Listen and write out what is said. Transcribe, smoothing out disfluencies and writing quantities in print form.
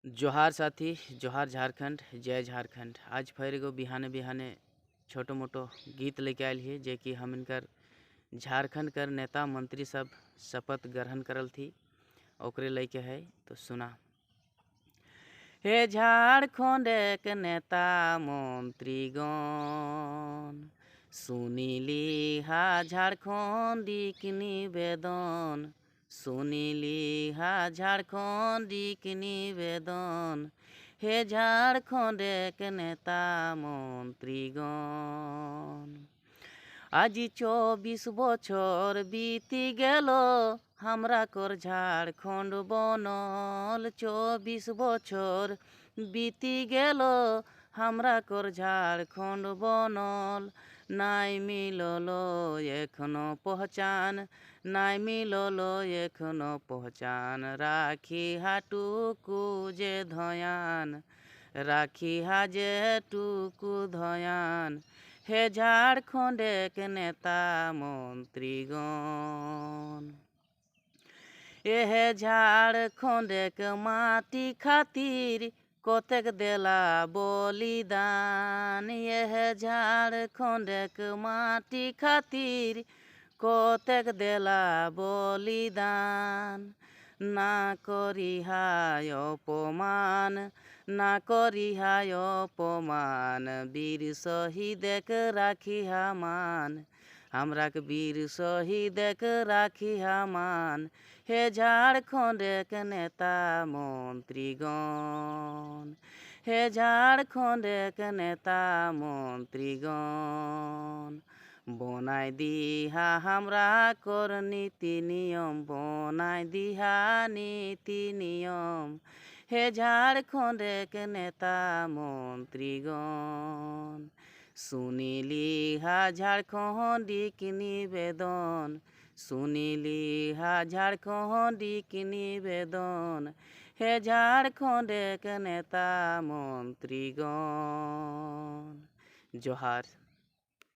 जोहार साथी, जोहार झारखंड, जय झारखंड। आज फिर एगो बिहाने बिहाने छोटो मोटो गीत लेके आयल ही जे कि हम इनकर झारखंड कर नेता मंत्री सब शपथ ग्रहण करल थी ओकरे लेके है। तो सुना। हे झारखंड के नेता मंत्रीगण, सुनिली हा झारखंडी की निवेदन, सुनिली हा झारखंडी की निवेदन। हे झारखंड के नेता मंत्रीगण, আজি 24 বছর बीती गेलो हमरा कर झारखंड बनल। 24 বছর बीती गेलो हमरा कर झारखंड बनल। নাই মিললো এখনো পহচান, নাই মিললো এখনো পহচান। রাখি হাটুকু যে ধয়ান, রাখি হাজে টুকু ধয়ান। हे झारखंड के नेता मंत्रीगण, हे झारखंड के माटी खातिर कतेक देला बलिदान। ये झारखंड के माटी खातिर कतेक देला बलिदान। ना करी हाय अपमान, ना करी हाय अपमान। वीर शहीद के राखी हमान, हमरा के वीर शहीद के राखी हमान। हे झारखंड के नेता मंत्रीगण, हे झारखंड के नेता मंत्रीगण। बनाई दिहा हमरा कर नीति नियम, बनाई दिहा नीति नियम। हे झारखंड के नेता मंत्रीगण, सुनिली हा झारखंडी की निवेदन, सुनिली हा झारखंडी की निवेदन। हे झारखंड के नेता मंत्रीगण। जोहार।